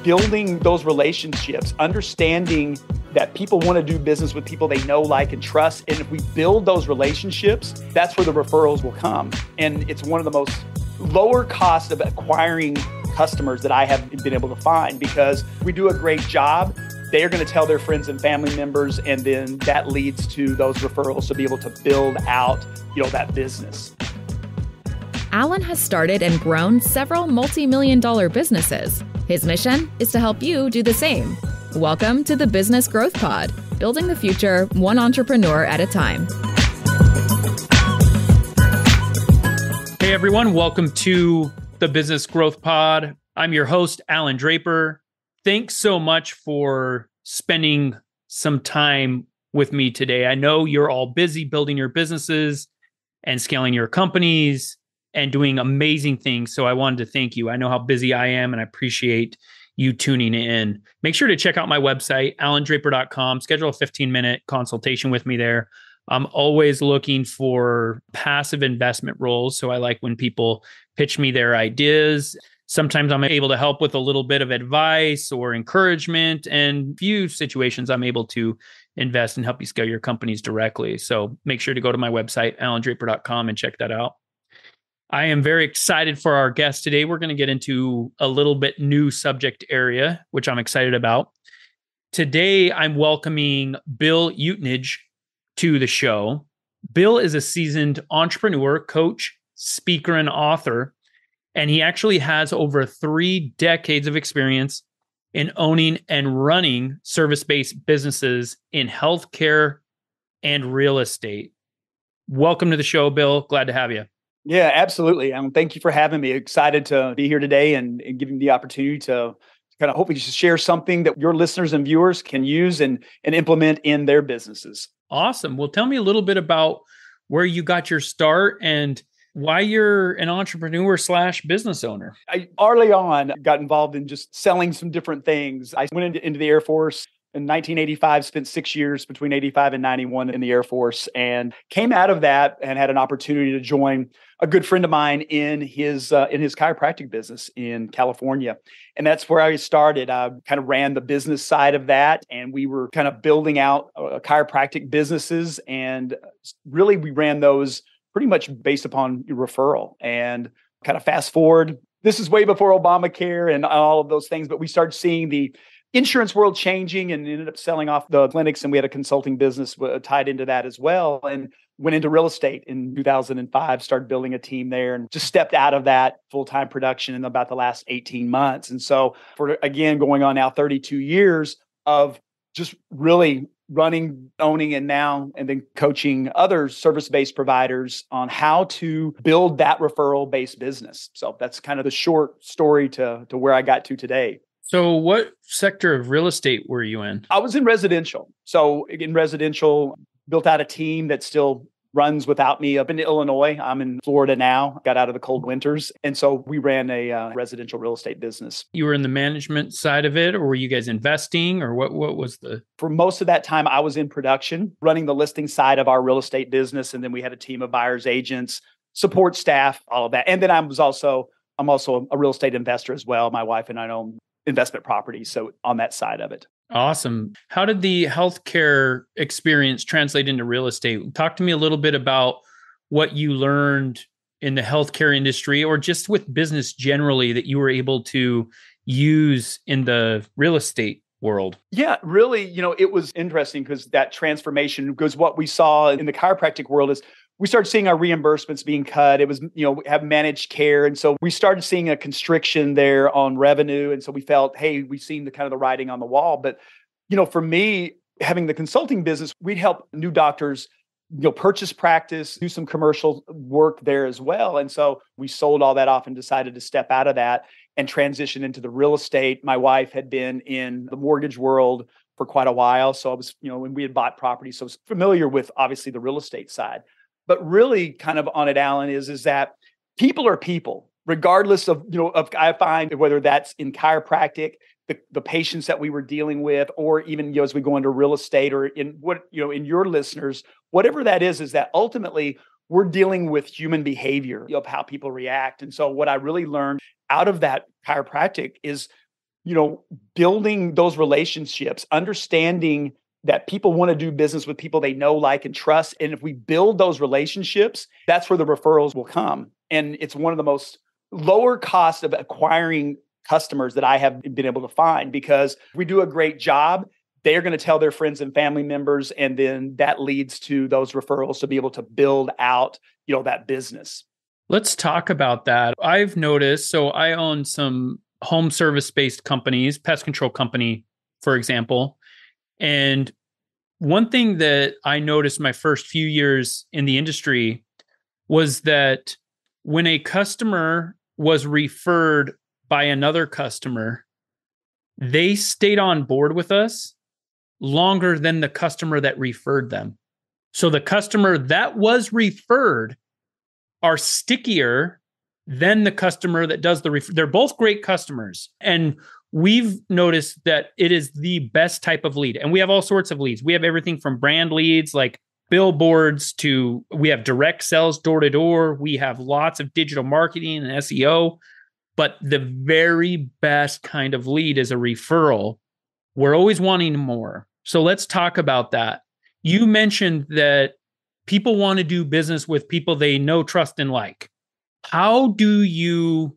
building those relationships, understanding that people want to do business with people they know, like, and trust. And if we build those relationships, that's where the referrals will come. And it's one of the most lower cost of acquiring customers that I have been able to find, because we do a great job. They are going to tell their friends and family members, and then that leads to those referrals to be able to build out, that business. Allan has started and grown several multi-million-dollar businesses. His mission is to help you do the same. Welcome to the Business Growth Pod, building the future one entrepreneur at a time. Hey everyone, welcome to the Business Growth Pod. I'm your host, Allan Draper. Thanks so much for spending some time with me today. I know you're all busy building your businesses and scaling your companies and doing amazing things. So I wanted to thank you. I know how busy I am, and I appreciate you tuning in. Make sure to check out my website, allandraper.com. Schedule a 15-minute consultation with me there. I'm always looking for passive investment roles. So I like when people pitch me their ideas. Sometimes I'm able to help with a little bit of advice or encouragement, and few situations I'm able to invest and help you scale your companies directly. So make sure to go to my website, allandraper.com, and check that out. I am very excited for our guest today. We're going to get into a little bit new subject area, which I'm excited about. Today, I'm welcoming Bill Utnage to the show. Bill is a seasoned entrepreneur, coach, speaker, and author, and he actually has over 3 decades of experience in owning and running service-based businesses in healthcare and real estate. Welcome to the show, Bill. Glad to have you. Yeah, absolutely. Thank you for having me. Excited to be here today and giving me the opportunity to kind of hopefully share something that your listeners and viewers can use and implement in their businesses. Awesome. Well, tell me a little bit about where you got your start and why you're an entrepreneur / business owner. I early on got involved in just selling some different things. I went into the Air Force in 1985, spent 6 years between 85 and 91 in the Air Force, and came out of that and had an opportunity to join a good friend of mine in his chiropractic business in California. And that's where I started. I kind of ran the business side of that, and we were kind of building out chiropractic businesses. And really, we ran those pretty much based upon referral. And kind of fast forward, this is way before Obamacare and all of those things, but we started seeing the insurance world changing and ended up selling off the clinics, and we had a consulting business tied into that as well, and went into real estate in 2005, started building a team there, and just stepped out of that full-time production in about the last 18 months. And so for, again, going on now 32 years of just really running, owning, and then coaching other service-based providers on how to build that referral-based business. So that's kind of the short story to where I got to today. So what sector of real estate were you in? I was in residential. So in residential, built out a team that still runs without me up in Illinois. I'm in Florida now, got out of the cold winters. And so we ran a residential real estate business. You were in the management side of it, or were you guys investing, or what was the... For most of that time, I was in production, running the listing side of our real estate business. And then we had a team of buyers, agents, support staff, all of that. And then I'm also a real estate investor as well. My wife and I own investment properties. So on that side of it. Awesome. How did the healthcare experience translate into real estate? Talk to me a little bit about what you learned in the healthcare industry, or just with business generally, that you were able to use in the real estate world. Yeah, really, it was interesting because that transformation, because what we saw in the chiropractic world is we started seeing our reimbursements being cut. It was, we have managed care. And so we started seeing a constriction there on revenue. And so we felt, hey, we've seen the writing on the wall. But, for me, having the consulting business, we'd help new doctors, purchase practice, do some commercial work there as well. And so we sold all that off and decided to step out of that and transition into the real estate. My wife had been in the mortgage world for quite a while. So I was, when we had bought property, so I was familiar with obviously the real estate side. But really kind of on it, Allan, is that people are people, regardless of, I find whether that's in chiropractic, the patients that we were dealing with, or even, as we go into real estate, or in in your listeners, whatever that is that ultimately we're dealing with human behavior of how people react. And so what I really learned out of that chiropractic is building those relationships, understanding that people want to do business with people they know, like, and trust. And if we build those relationships, that's where the referrals will come. And it's one of the most lower cost of acquiring customers that I have been able to find, because if we do a great job, they're going to tell their friends and family members. And then that leads to those referrals to be able to build out, that business. Let's talk about that. I've noticed, so I own some home service-based companies, pest control company, for example. And one thing that I noticed my first few years in the industry was that when a customer was referred by another customer, they stayed on board with us longer than the customer that referred them. So the customer that was referred are stickier than the customer that does the refer. They're both great customers. And we've noticed that it is the best type of lead. And we have all sorts of leads. We have everything from brand leads like billboards to we have direct sales door to door. We have lots of digital marketing and SEO. But the very best kind of lead is a referral. We're always wanting more. So let's talk about that. You mentioned that people want to do business with people they know, trust, and like. How do you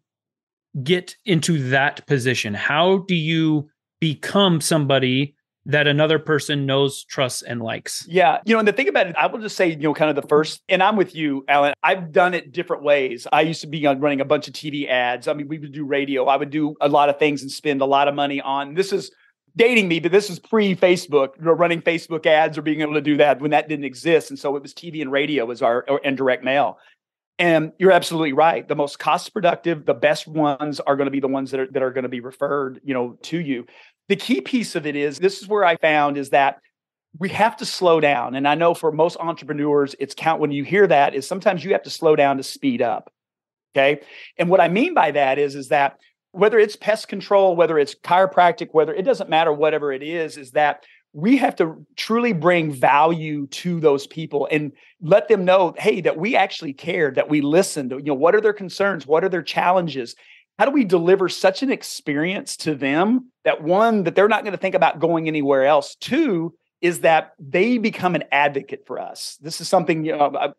get into that position? How do you become somebody that another person knows, trusts, and likes? Yeah. And the thing about it, I will just say, kind of the first, and I'm with you, Allan, I've done it different ways. I used to be running a bunch of TV ads. I mean, we would do radio. I would do a lot of things and spend a lot of money on, this is dating me, but this is pre-Facebook, running Facebook ads or being able to do that when that didn't exist. And so it was TV and radio was and direct mail. And you're absolutely right. The most cost productive, the best ones are going to be the ones that are going to be referred, to you. The key piece of it is, this is where I found is that we have to slow down. And I know for most entrepreneurs, when you hear that is sometimes you have to slow down to speed up. Okay. And what I mean by that is that whether it's pest control, whether it's chiropractic, it doesn't matter, whatever it is that we have to truly bring value to those people and let them know, hey, that we actually care, that we listened. What are their concerns? What are their challenges? How do we deliver such an experience to them that, one, that they're not going to think about going anywhere else? Two, is that they become an advocate for us. This is something, I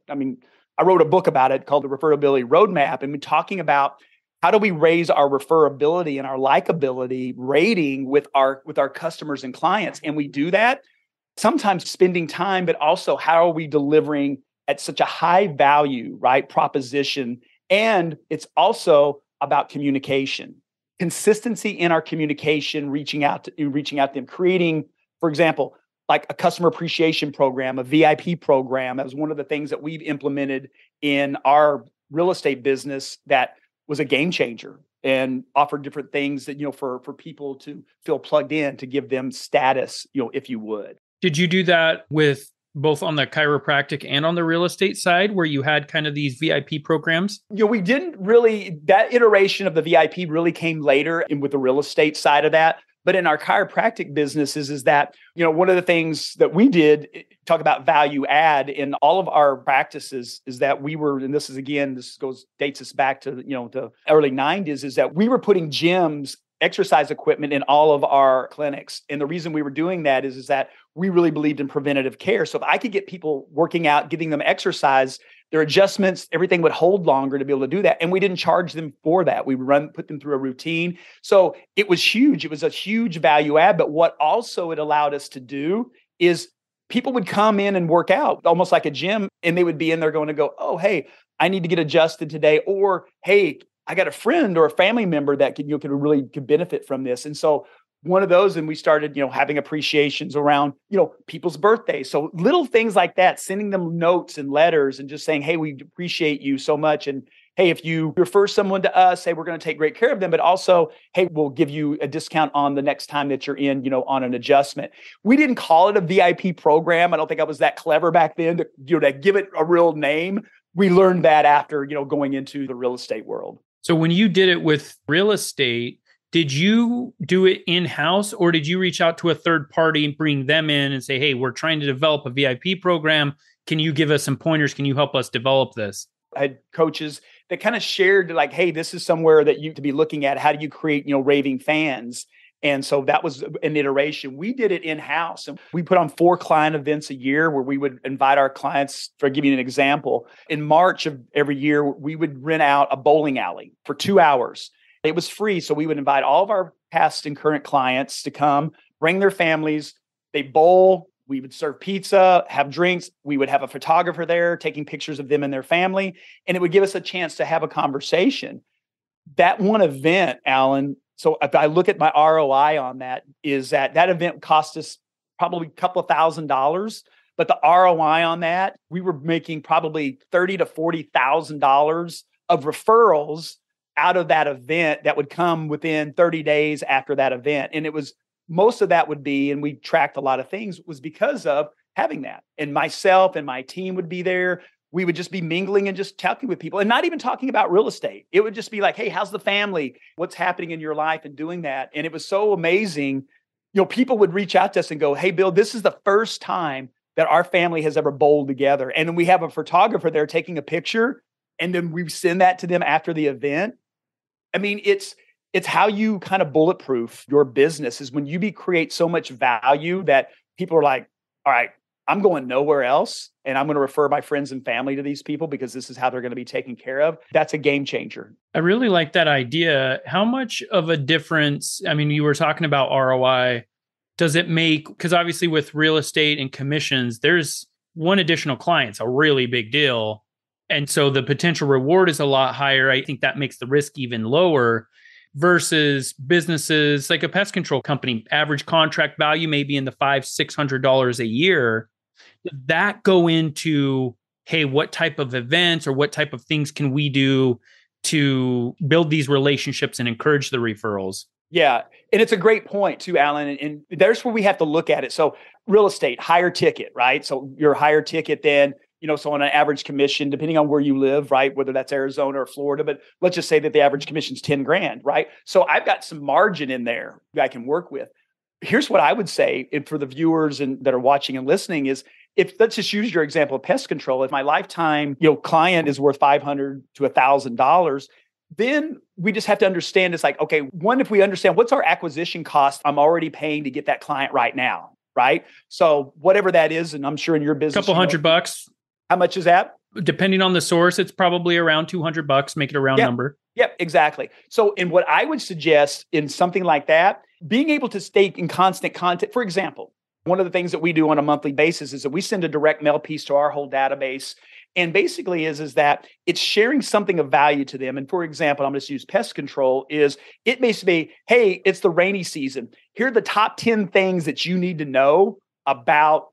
wrote a book about it called The Referability Roadmap, and we're talking about how do we raise our referability and our likability rating with our customers and clients? And we do that sometimes spending time, but also how are we delivering at such a high value, right, proposition? And it's also about communication, consistency in our communication, reaching out to them, creating, for example, like a customer appreciation program, a VIP program. That was one of the things that we've implemented in our real estate business that was a game changer and offered different things that, for people to feel plugged in, to give them status, if you would. Did you do that with both on the chiropractic and on the real estate side where you had kind of these VIP programs? We didn't really, that iteration of the VIP really came later with the real estate side of that. But in our chiropractic businesses is that, one of the things that we did, talk about value add in all of our practices, is that we were, and this dates us back to, the early 90s, is that we were putting gyms, exercise equipment in all of our clinics. And the reason we were doing that is that we really believed in preventative care. So if I could get people working out, giving them exercise, their adjustments, everything would hold longer to be able to do that. And we didn't charge them for that. We put them through a routine. So it was huge. It was a huge value add. But what also it allowed us to do is people would come in and work out almost like a gym, and they would be in there going to go, oh, hey, I need to get adjusted today. Or, hey, I got a friend or a family member that could benefit from this. And so one of those, and we started, having appreciations around, people's birthdays. So little things like that, sending them notes and letters and just saying, hey, we appreciate you so much. And hey, if you refer someone to us, hey, we're going to take great care of them. But also, hey, we'll give you a discount on the next time that you're in, on an adjustment. We didn't call it a VIP program. I don't think I was that clever back then to give it a real name. We learned that after, going into the real estate world. So when you did it with real estate, did you do it in-house, or did you reach out to a third party and bring them in and say, hey, we're trying to develop a VIP program. Can you give us some pointers? Can you help us develop this? I had coaches that kind of shared like, hey, this is somewhere that you to be looking at. How do you create, raving fans? And so that was an iteration. We did it in-house, and we put on 4 client events a year where we would invite our clients. For giving you an example, in March of every year, we would rent out a bowling alley for 2 hours. It was free. So we would invite all of our past and current clients to come, bring their families. They bowl. We would serve pizza, have drinks. We would have a photographer there taking pictures of them and their family. And it would give us a chance to have a conversation. That one event, Allan, so if I look at my ROI on that, is that event cost us probably a couple of $1,000s, but the ROI on that, we were making probably $30,000 to $40,000 of referrals out of that event that would come within 30 days after that event. And it was most of that would be, and we tracked a lot of things, was because of having that. And myself and my team would be there. We would just be mingling and just talking with people and not even talking about real estate. It would just be like, hey, how's the family? What's happening in your life? And doing that. And it was so amazing. People would reach out to us and go, hey, Bill, this is the first time that our family has ever bowled together. And then we have a photographer there taking a picture, and then we send that to them after the event. I mean, it's how you kind of bulletproof your business is when you create so much value that people are like, all right, I'm going nowhere else. And I'm going to refer my friends and family to these people because this is how they're going to be taken care of. That's a game changer. I really like that idea. How much of a difference, I mean, you were talking about ROI, does it make, because obviously with real estate and commissions, there's one additional client's a really big deal. And so the potential reward is a lot higher. I think that makes the risk even lower versus businesses like a pest control company. Average contract value may be in the $500-$600 a year. Does that go into, hey, what type of events or what type of things can we do to build these relationships and encourage the referrals? Yeah. And it's a great point too, Allan. And there's where we have to look at it. So real estate, higher ticket, right? So your higher ticket then, so on an average commission, depending on where you live, right? Whether that's Arizona or Florida, but let's just say that the average commission is 10 grand, right? So I've got some margin in there that I can work with. Here's what I would say, and for the viewers that are watching and listening is, let's just use your example of pest control. If my lifetime, client is worth $500 to $1,000, then we just have to understand it's like, okay, one, if we understand what's our acquisition cost I'm already paying to get that client right now, right? So whatever that is, and I'm sure in your business, couple $100. How much is that? Depending on the source, it's probably around $200, make it a round number. Yep, exactly. So in what I would suggest in something like that, being able to stay in constant contact, for example, one of the things that we do on a monthly basis is that we send a direct mail piece to our whole database. And basically is that it's sharing something of value to them. And for example, I'm going to use pest control is it basically, hey, it's the rainy season. Here are the top 10 things that you need to know about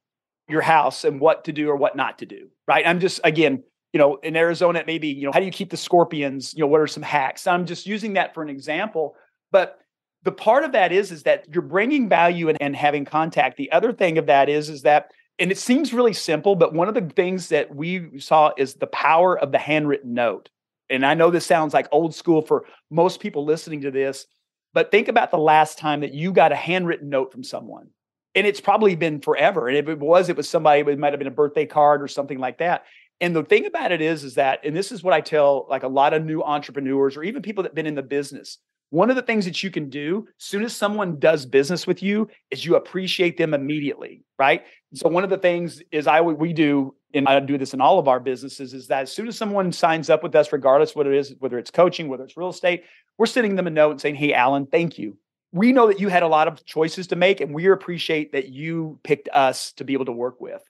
your house and what to do or what not to do, right? I'm just, again, in Arizona, it may be, how do you keep the scorpions? What are some hacks? I'm just using that for an example. But the part of that is that you're bringing value and having contact. The other thing of that is that, and it seems really simple, but one of the things that we saw is the power of the handwritten note. And I know this sounds like old school for most people listening to this, but think about the last time that you got a handwritten note from someone. And it's probably been forever. And if it was somebody, it might have been a birthday card or something like that. And the thing about it is that, and this is what I tell like a lot of new entrepreneurs or even people that have been in the business, one of the things that you can do as soon as someone does business with you is you appreciate them immediately, right? So one of the things is we do, and I do this in all of our businesses, is that as soon as someone signs up with us, regardless what it is, whether it's coaching, whether it's real estate, we're sending them a note and saying, hey, Allan, thank you. We know that you had a lot of choices to make, and we appreciate that you picked us to be able to work with.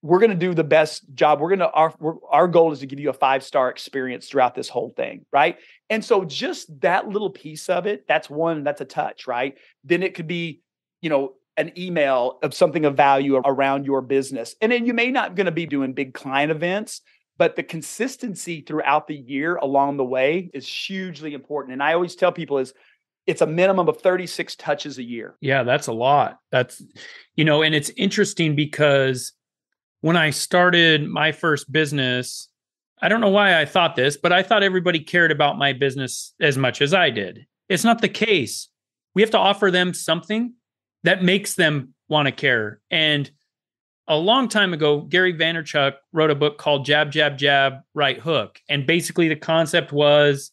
We're going to do the best job. Our goal is to give you a 5-star experience throughout this whole thing, right? And so just that little piece of it, that's a touch, right? Then it could be, an email of something of value around your business. And then you may not going to be doing big client events, but the consistency throughout the year along the way is hugely important. And I always tell people it's a minimum of 36 touches a year. Yeah, that's a lot. That's, and it's interesting because when I started my first business, I don't know why I thought this, but I thought everybody cared about my business as much as I did. It's not the case. We have to offer them something that makes them want to care. And a long time ago, Gary Vaynerchuk wrote a book called Jab, Jab, Jab, Right Hook. And basically the concept was,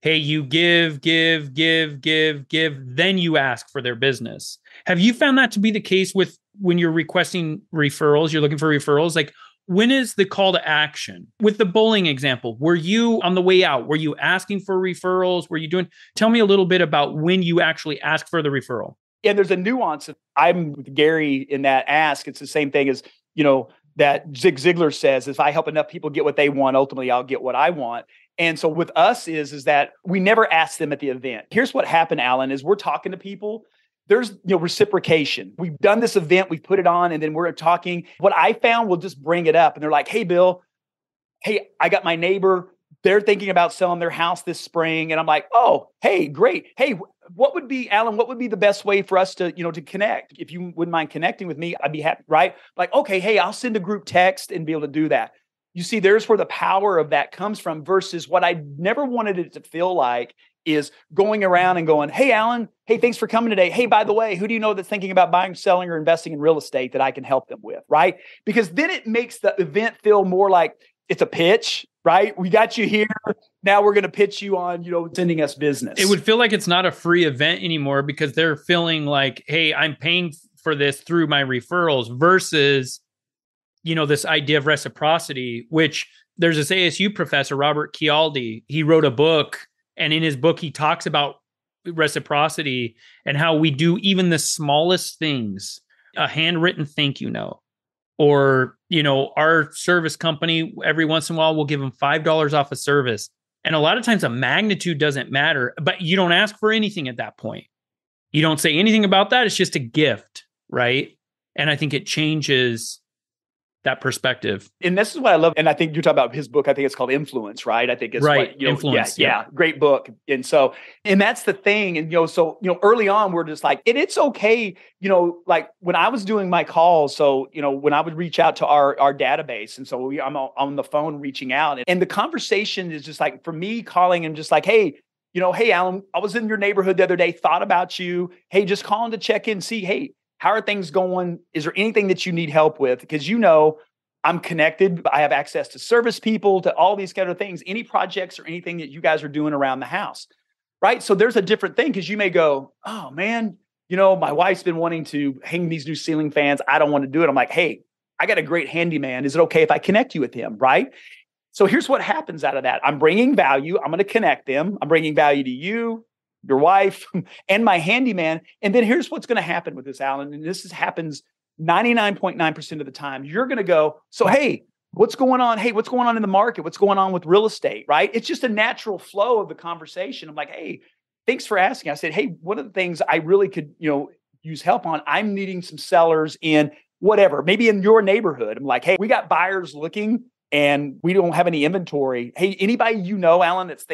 hey, you give, then you ask for their business. Have you found that to be the case with when you're requesting referrals, you're looking for referrals? Like, when is the call to action? With the bowling example, were you on the way out? Were you asking for referrals? Tell me a little bit about when you actually ask for the referral. And there's a nuance. I'm with Gary in that ask. It's the same thing as, that Zig Ziglar says, if I help enough people get what they want, ultimately I'll get what I want. And so with us is that we never ask them at the event. Here's what happened, Allan, is we're talking to people. There's reciprocation. We've done this event, we've put it on, and then we're talking. What I found, we'll just bring it up. And they're like, hey, Bill, hey, I got my neighbor. They're thinking about selling their house this spring. And I'm like, oh, hey, great. Hey, Allan, what would be the best way for us to, to connect? If you wouldn't mind connecting with me, I'd be happy, right? Like, okay, hey, I'll send a group text and be able to do that. You see, there's where the power of that comes from versus what I never wanted it to feel like is going around and going, hey, Allan, hey, thanks for coming today. Hey, by the way, who do you know that's thinking about buying, selling, or investing in real estate that I can help them with, right? Because then it makes the event feel more like it's a pitch, right? We got you here. Now we're going to pitch you on, sending us business. It would feel like it's not a free event anymore because they're feeling like, hey, I'm paying for this through my referrals versus, this idea of reciprocity, which there's this ASU professor, Robert Cialdi. He wrote a book, and in his book, he talks about reciprocity and how we do even the smallest things, a handwritten thank you note. Or, our service company, every once in a while, we'll give them $5 off a service. And a lot of times the magnitude doesn't matter, but you don't ask for anything at that point. You don't say anything about that. It's just a gift, right? And I think it changes that perspective. And this is what I love. And I think you're talking about his book. I think it's called Influence, right? I think it's right. Influence. Yeah. Great book. And that's the thing. And, early on, we're just like, it's okay. Like when I was doing my calls. So, when I would reach out to our database. And so I'm on the phone reaching out, and the conversation is just like, for me calling and just like, hey, hey, Allan, I was in your neighborhood the other day, thought about you. Hey, just calling to check in, see, hey, how are things going? Is there anything that you need help with? Because I'm connected. I have access to service people, to all these kind of things, any projects or anything that you guys are doing around the house, right? So there's a different thing because you may go, oh man, my wife's been wanting to hang these new ceiling fans. I don't want to do it. I'm like, hey, I got a great handyman. Is it okay if I connect you with him, right? So here's what happens out of that. I'm bringing value. I'm going to connect them. I'm bringing value to you, your wife, and my handyman. And then here's what's going to happen with this, Allan. And happens 99.9% of the time. You're going to go, so, hey, what's going on? Hey, what's going on in the market? What's going on with real estate, right? It's just a natural flow of the conversation. I'm like, hey, thanks for asking. I said, hey, one of the things I really could, use help on, I'm needing some sellers in whatever, maybe in your neighborhood. I'm like, hey, we got buyers looking and we don't have any inventory. Hey, anybody Allan, that's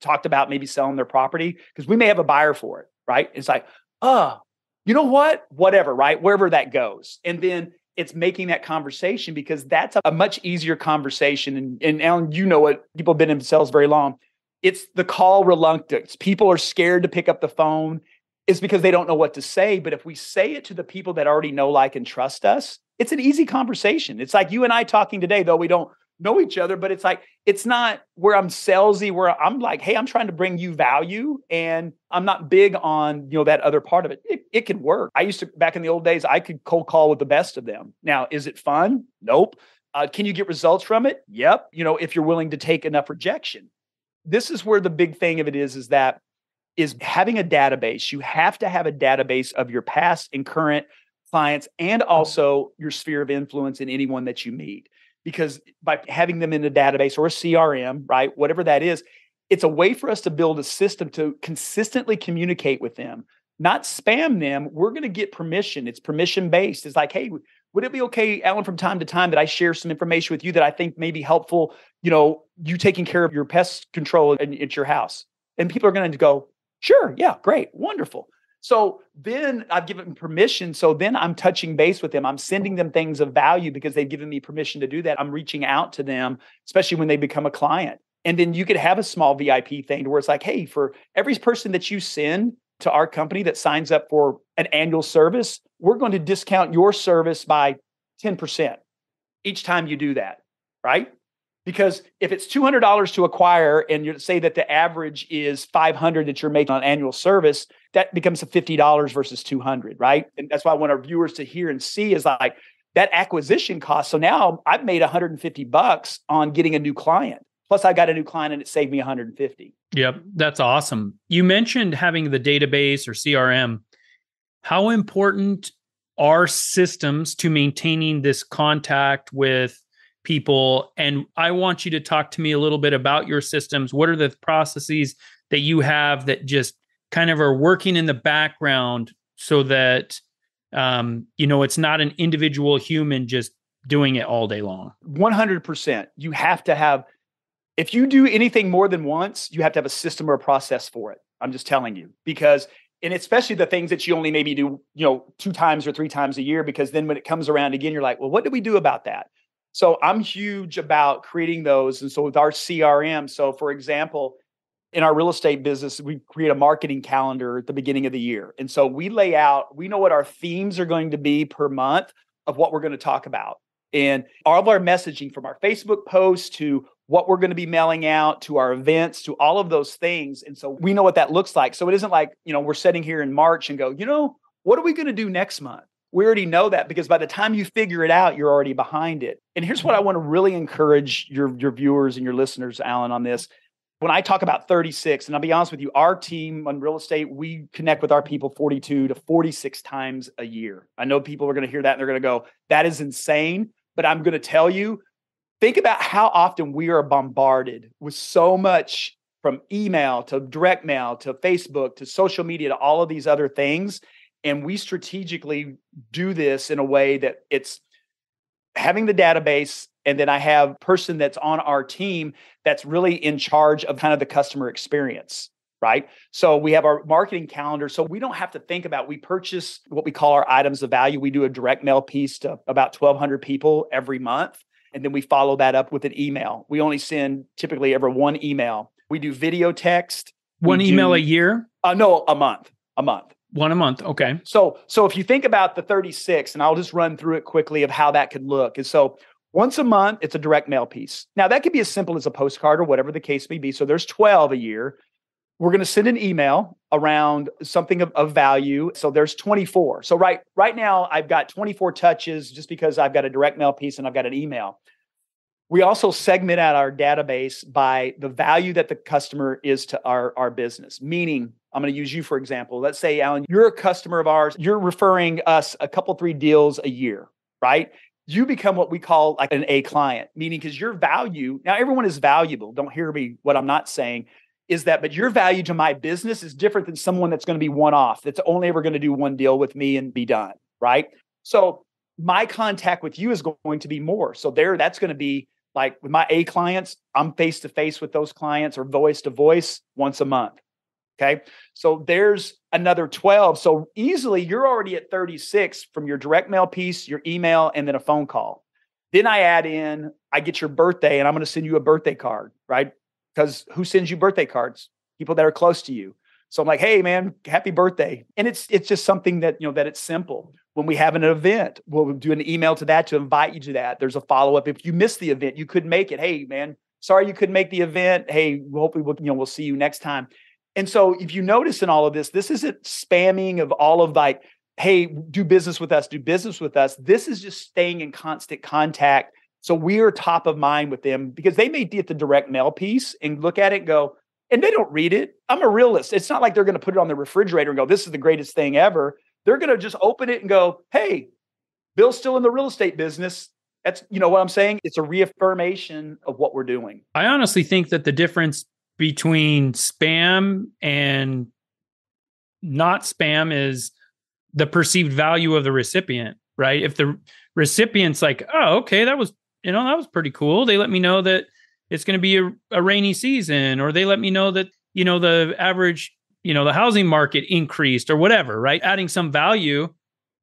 talked about maybe selling their property? Because we may have a buyer for it, right? It's like, you know what? Whatever, right? Wherever that goes. And then it's making that conversation because that's a much easier conversation. And Allan, it, people have been in sales very long. It's the call reluctance. People are scared to pick up the phone. It's because they don't know what to say. But if we say it to the people that already know, like, and trust us, it's an easy conversation. It's like you and I talking today, though we don't know each other, but it's like, it's not where I'm salesy, where I'm like, hey, I'm trying to bring you value. And I'm not big on, that other part of it. It can work. I used to, back in the old days, I could cold call with the best of them. Now, is it fun? Nope. Can you get results from it? Yep. If you're willing to take enough rejection. This is where the big thing of it is having a database. You have to have a database of your past and current clients and also your sphere of influence in anyone that you meet. Because by having them in a database or a CRM, right, whatever that is, it's a way for us to build a system to consistently communicate with them, not spam them. We're going to get permission. It's permission-based. It's like, hey, would it be okay, Allan, from time to time that I share some information with you that I think may be helpful, you taking care of your pest control at your house? And people are going to go, sure, yeah, great, wonderful. So then I've given permission. So then I'm touching base with them. I'm sending them things of value because they've given me permission to do that. I'm reaching out to them, especially when they become a client. And then you could have a small VIP thing where it's like, hey, for every person that you send to our company that signs up for an annual service, we're going to discount your service by 10% each time you do that, right? Because if it's $200 to acquire and you say that the average is $500 that you're making on annual service, that becomes a $50 versus $200, right? And that's why I want our viewers to hear and see is like that acquisition cost. So now I've made $150 on getting a new client. Plus I got a new client and it saved me $150. Yep, that's awesome. You mentioned having the database or CRM. How important are systems to maintaining this contact with people? And I want you to talk to me a little bit about your systems. What are the processes that you have that just kind of are working in the background so that, it's not an individual human just doing it all day long? 100%. You have to have, if you do anything more than once, you have to have a system or a process for it. I'm just telling you, because, and especially the things that you only maybe do, 2 times or 3 times a year, because then when it comes around again, you're like, well, what do we do about that? So I'm huge about creating those. And so with our CRM, so for example, in our real estate business, we create a marketing calendar at the beginning of the year. And so we lay out, we know what our themes are going to be per month of what we're going to talk about. And all of our messaging from our Facebook posts to what we're going to be mailing out to our events, to all of those things. And so we know what that looks like. So it isn't like, we're sitting here in March and go, what are we going to do next month? We already know that because by the time you figure it out, you're already behind it. And here's what I want to really encourage your viewers and your listeners, Allan, on this. When I talk about 36, and I'll be honest with you, our team on real estate, we connect with our people 42 to 46 times a year. I know people are going to hear that and they're going to go, that is insane. But I'm going to tell you, think about how often we are bombarded with so much from email to direct mail to Facebook to social media to all of these other things. And we strategically do this in a way that it's having the database. And then I have a person that's on our team that's really in charge of kind of the customer experience, right? So we have our marketing calendar. So we don't have to think about, we purchase what we call our items of value. We do a direct mail piece to about 1,200 people every month. And then we follow that up with an email. We only send typically ever 1 email. We do video text. One email a year? No, a month. 1 a month. Okay. So if you think about the 36, and I'll just run through it quickly of how that could look. And so once a month, it's a direct mail piece. Now that could be as simple as a postcard or whatever the case may be. So there's 12 a year. We're going to send an email around something of value. So there's 24. So right now I've got 24 touches just because I've got a direct mail piece and I've got an email. We also segment out our database by the value that the customer is to our business. Meaning, I'm going to use you for example. Let's say, Allan, you're a customer of ours. You're referring us a couple, 3 deals a year, right? You become what we call like an A client, meaning because your value, now everyone is valuable. Don't hear me what I'm not saying is that, but your value to my business is different than someone that's going to be one-off, that's only ever going to do one deal with me and be done, right? So my contact with you is going to be more. So that's going to be like with my A clients, I'm face-to-face with those clients or voice-to-voice once a month. Okay. So there's another 12. So easily you're already at 36 from your direct mail piece, your email, and then a phone call. Then I add in, I get your birthday and I'm going to send you a birthday card, right? Because who sends you birthday cards? People that are close to you. So I'm like, hey man, happy birthday. And it's just something that, that it's simple. When we have an event, we'll do an email to that to invite you to that. There's a follow-up. If you missed the event, you couldn't make it. Hey man, sorry you couldn't make the event. Hey, hopefully we'll see you next time. And so if you notice in all of this isn't spamming of all of like, hey, do business with us. This is just staying in constant contact. So we are top of mind with them because they may get the direct mail piece and look at it and go, and they don't read it. I'm a realist. It's not like they're going to put it on the refrigerator and go, this is the greatest thing ever. They're going to just open it and go, hey, Bill's still in the real estate business. That's, what I'm saying? It's a reaffirmation of what we're doing. I honestly think that the difference between spam and not spam is the perceived value of the recipient, right? If the recipient's like, oh, okay, that was pretty cool. They let me know that it's going to be a rainy season, or they let me know that, the average, the housing market increased or whatever, right? Adding some value,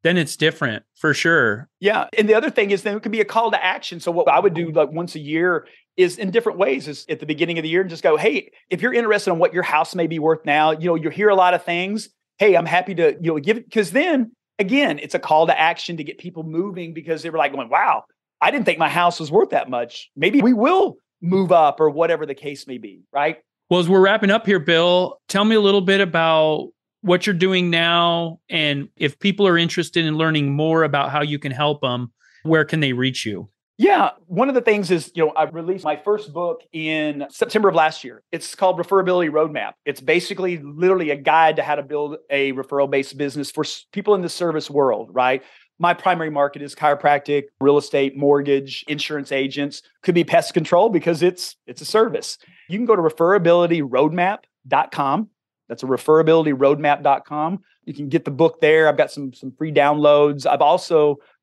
then it's different for sure. Yeah. And the other thing is then it could be a call to action. So what I would do like once a year is in different ways is at the beginning of the year and just go, hey, if you're interested in what your house may be worth now, you hear a lot of things. Hey, I'm happy to, give it. Because then again, it's a call to action to get people moving because they were like going, wow, I didn't think my house was worth that much. Maybe we will move up or whatever the case may be, right? Well, as we're wrapping up here, Bill, tell me a little bit about what you're doing now. And if people are interested in learning more about how you can help them, where can they reach you? Yeah. One of the things is, I released my first book in September of last year. It's called Referability Roadmap. It's basically literally a guide to how to build a referral-based business for people in the service world, right? My primary market is chiropractic, real estate, mortgage, insurance agents, could be pest control because it's a service. You can go to referabilityroadmap.com. That's a referabilityroadmap.com. You can get the book there. I've got some free downloads.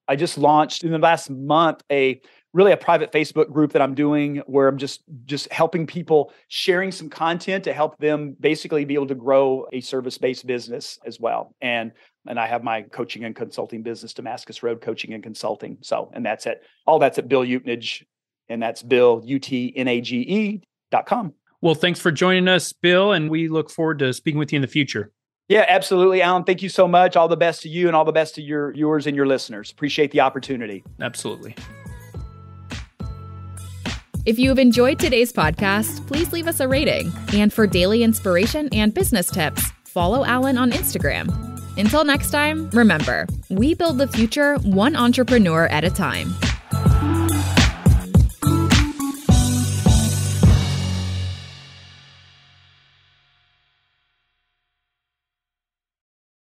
I just launched in the last month a private Facebook group that I'm doing where I'm just helping people, sharing some content to help them basically be able to grow a service-based business as well. And I have my coaching and consulting business, Damascus Road Coaching and Consulting. And that's all that's at Bill Utnage, and that's Bill, UTNAGE.com. Well, thanks for joining us, Bill, and we look forward to speaking with you in the future. Yeah, absolutely, Allan. Thank you so much. All the best to you and all the best to your viewers and your listeners. Appreciate the opportunity. Absolutely. If you have enjoyed today's podcast, please leave us a rating. And for daily inspiration and business tips, follow Allan on Instagram. Until next time, remember, we build the future one entrepreneur at a time.